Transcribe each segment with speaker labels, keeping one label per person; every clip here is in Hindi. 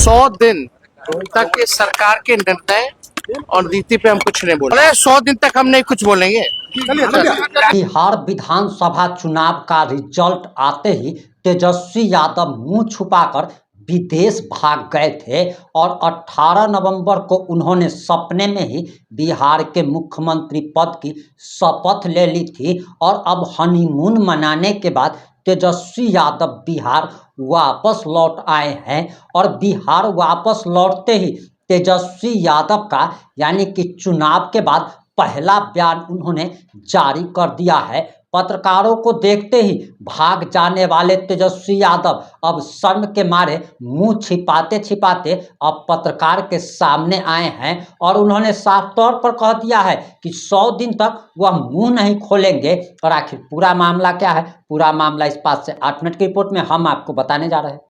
Speaker 1: 100 दिन तक इस सरकार के निर्णय और नीति पे हम कुछ नहीं बोले। 100 दिन तक हम नहीं कुछ बोलेंगे।
Speaker 2: बिहार विधानसभा चुनाव का रिजल्ट आते ही तेजस्वी यादव मुंह छुपाकर विदेश भाग गए थे और 18 नवंबर को उन्होंने सपने में ही बिहार के मुख्यमंत्री पद की शपथ ले ली थी। और अब हनीमून मनाने के बाद तेजस्वी यादव बिहार वापस लौट आए हैं और बिहार वापस लौटते ही तेजस्वी यादव का यानी कि चुनाव के बाद पहला बयान उन्होंने जारी कर दिया है। पत्रकारों को देखते ही भाग जाने वाले तेजस्वी यादव अब शर्म के मारे मुंह छिपाते छिपाते अब पत्रकार के सामने आए हैं और उन्होंने साफ तौर पर कह दिया है कि 100 दिन तक वह मुंह नहीं खोलेंगे। और आखिर पूरा मामला क्या है, पूरा मामला इस 5 से 8 मिनट की रिपोर्ट में हम आपको बताने जा रहे हैं।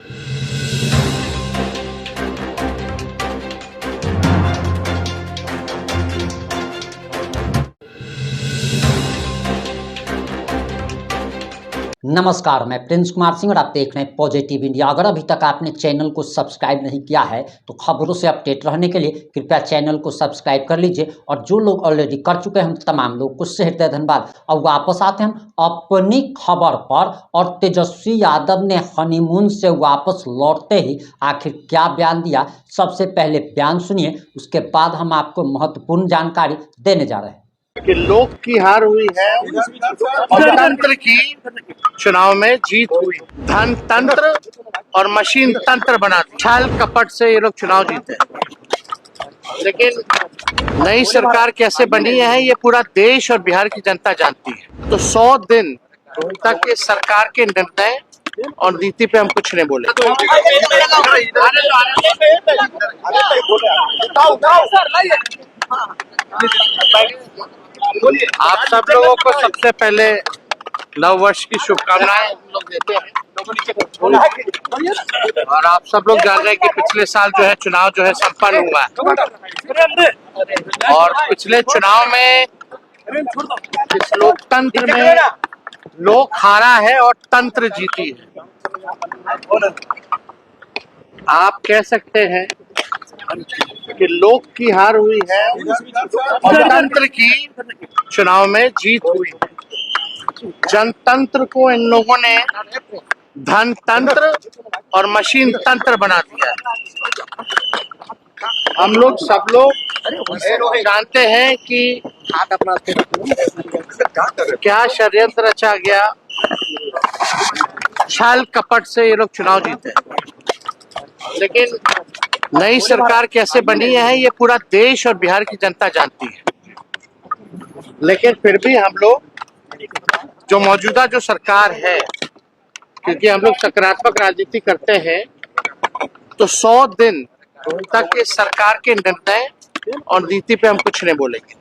Speaker 2: नमस्कार, मैं प्रिंस कुमार सिंह और आप देख रहे हैं पॉजिटिव इंडिया। अगर अभी तक आपने चैनल को सब्सक्राइब नहीं किया है तो खबरों से अपडेट रहने के लिए कृपया चैनल को सब्सक्राइब कर लीजिए और जो लोग ऑलरेडी कर चुके हैं हम तमाम लोग को हृदय धन्यवाद। अब वापस आते हैं हम अपनी खबर पर और तेजस्वी यादव ने हनीमून से वापस लौटते ही आखिर क्या बयान दिया, सबसे पहले बयान सुनिए, उसके बाद हम आपको महत्वपूर्ण जानकारी देने जा रहे हैं।
Speaker 1: कि लोक की हार हुई है और तंत्र की चुनाव में जीत हुई। धन तंत्र और मशीन तंत्र बना छल कपट से ये लोग चुनाव जीते। लेकिन नई सरकार कैसे बनी है ये पूरा देश और बिहार की जनता जानती है। तो 100 दिन तक इस सरकार के निर्णय और नीति पे हम कुछ नहीं बोले। आप सब लोगों को सबसे पहले नव वर्ष की शुभकामनाएं हम लोग देते हैं। और आप सब लोग जान रहे हैं कि पिछले साल जो है चुनाव जो है संपन्न हुआ है और पिछले चुनाव में इस लोकतंत्र में लोक हारा है और तंत्र जीती है। आप कह सकते हैं कि लोक की हार हुई है और तंत्र की चुनाव में जीत हुई। जनतंत्र को इन लोगों ने धन तंत्र और मशीन तंत्र बना दिया है। हम लोग सब लोग जानते हैं कि क्या षड्यंत्र रचा गया, छल कपट से ये लोग चुनाव जीते। लेकिन नई सरकार कैसे बनी है ये पूरा देश और बिहार की जनता जानती है। लेकिन फिर भी हम लोग जो मौजूदा जो सरकार है, क्योंकि हम लोग सकारात्मक राजनीति करते हैं, तो 100 दिन तक इस सरकार के निर्णय और नीति पे हम कुछ नहीं बोलेंगे।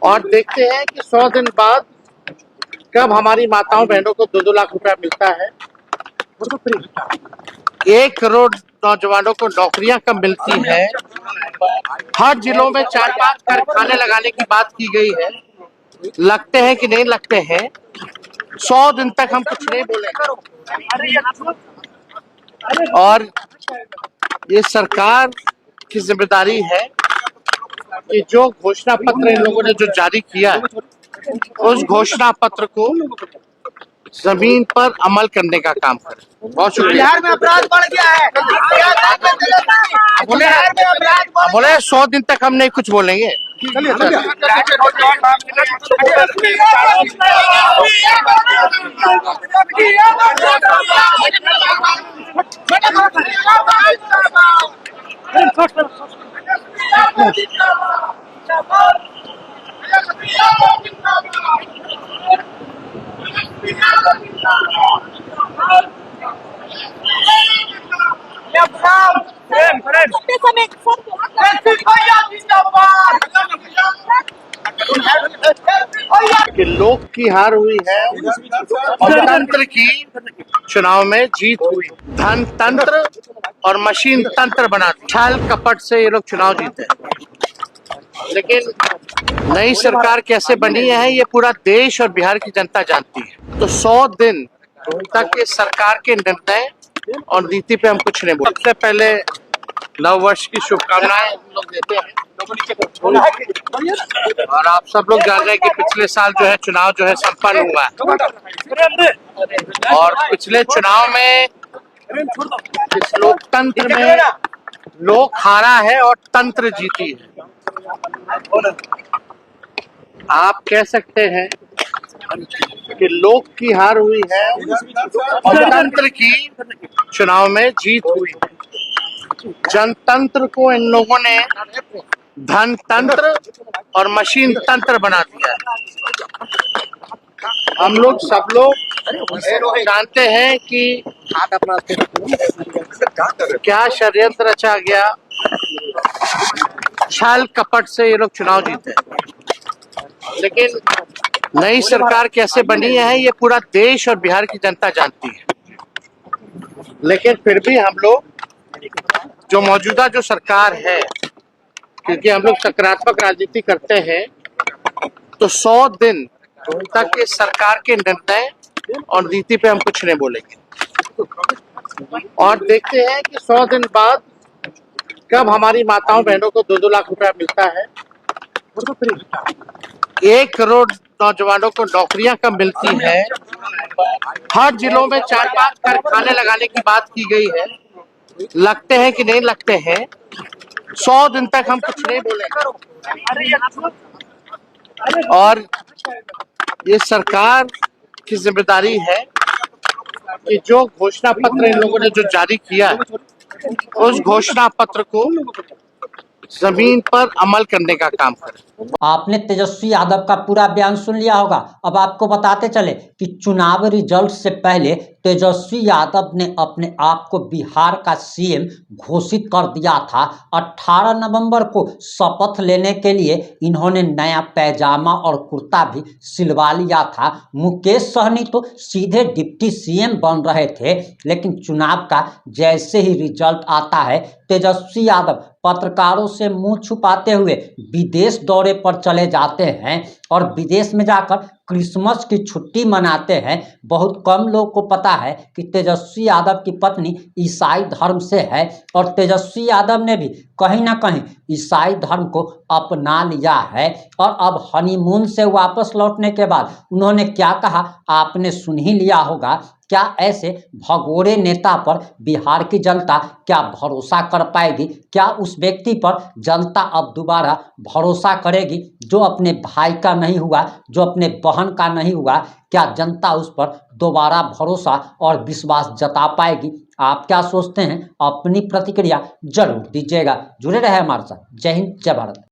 Speaker 1: और देखते हैं कि 100 दिन बाद कब हमारी माताओं बहनों को 2-2 लाख रुपया मिलता है, 1 करोड़ नौजवानों को नौकरियां कब मिलती है, हर जिलों में 4-5 कारखाने लगाने की बात की गई है। लगते हैं कि नहीं लगते हैं, 100 दिन तक हम कुछ नहीं बोलेंगे। और ये सरकार की जिम्मेदारी है कि जो घोषणा पत्र इन लोगों ने जो जारी किया है उस घोषणा पत्र को जमीन पर अमल करने का काम करें। बहुत शुक्रिया।
Speaker 3: बिहार में अपराध बढ़ गया है।
Speaker 1: बोले 100 दिन तक हम नहीं कुछ बोलेंगे। कि लोक की हार हुई है और तंत्र की चुनाव में जीत हुई। धन तंत्र और मशीन तंत्र बना छल कपट से ये लोग चुनाव जीते। लेकिन नई सरकार कैसे बनी है ये पूरा देश और बिहार की जनता जानती है। तो 100 दिन तक इस सरकार के निर्णय और नीति पे हम कुछ नहीं बोले। सबसे पहले नव वर्ष की शुभकामनाएं हम लोग देते हैं। और आप सब लोग जान रहे हैं कि पिछले साल जो है चुनाव जो है संपन्न हुआ है और पिछले चुनाव में इस लोकतंत्र में लोक हारा है और तंत्र जीती है। आप कह सकते हैं कि लोक की हार हुई है और तंत्र की चुनाव में जीत हुई। जनतंत्र को इन लोगों ने धन तंत्र और मशीन तंत्र बना दिया है। हम लोग सब लोग जानते हैं कि क्या षड्यंत्र रचा गया, छल कपट से ये लोग चुनाव जीते। लेकिन नई सरकार कैसे बनी है ये पूरा देश और बिहार की जनता जानती है। लेकिन फिर भी हम लोग जो मौजूदा जो सरकार है, क्योंकि हम लोग सकारात्मक राजनीति करते हैं, तो 100 दिन तक इस सरकार के निर्णय और नीति पे हम कुछ नहीं बोलेंगे और देखते हैं कि 100 दिन बाद कब हमारी माताओं बहनों को 2-2 लाख रुपया मिलता है, 1 करोड़ नौजवानों को नौकरियां कब मिलती है, हर जिलों में 4-5 कारखाने लगाने की बात की गई है। लगते हैं कि नहीं लगते हैं, 100 दिन तक हम कुछ नहीं बोलेंगे। और ये सरकार की जिम्मेदारी है कि जो घोषणा पत्र इन लोगों ने जो जारी किया है, उस घोषणा पत्र को जमीन पर अमल करने का काम करें।
Speaker 2: आपने तेजस्वी यादव का पूरा बयान सुन लिया होगा। अब आपको बताते चले कि चुनाव रिजल्ट से पहले तेजस्वी यादव ने अपने आप को बिहार का सीएम घोषित कर दिया था। 18 नवंबर को शपथ लेने के लिए इन्होंने नया पैजामा और कुर्ता भी सिलवा लिया था। मुकेश सहनी तो सीधे डिप्टी सीएम बन रहे थे, लेकिन चुनाव का जैसे ही रिजल्ट आता है, तेजस्वी यादव पत्रकारों से मुंह छुपाते हुए विदेश दौरे पर चले जाते हैं और विदेश में जाकर क्रिसमस की छुट्टी मनाते हैं। बहुत कम लोग को पता है कि तेजस्वी यादव की पत्नी ईसाई धर्म से है और तेजस्वी यादव ने भी कहीं ना कहीं ईसाई धर्म को अपना लिया है। और अब हनीमून से वापस लौटने के बाद उन्होंने क्या कहा आपने सुन ही लिया होगा। क्या ऐसे भगोड़े नेता पर बिहार की जनता क्या भरोसा कर पाएगी? क्या उस व्यक्ति पर जनता अब दोबारा भरोसा करेगी जो अपने भाई का नहीं हुआ, जो अपने बहन का नहीं हुआ? क्या जनता उस पर दोबारा भरोसा और विश्वास जता पाएगी? आप क्या सोचते हैं? अपनी प्रतिक्रिया जरूर दीजिएगा। जुड़े रहे हमारे साथ। जय हिंद, जय भारत।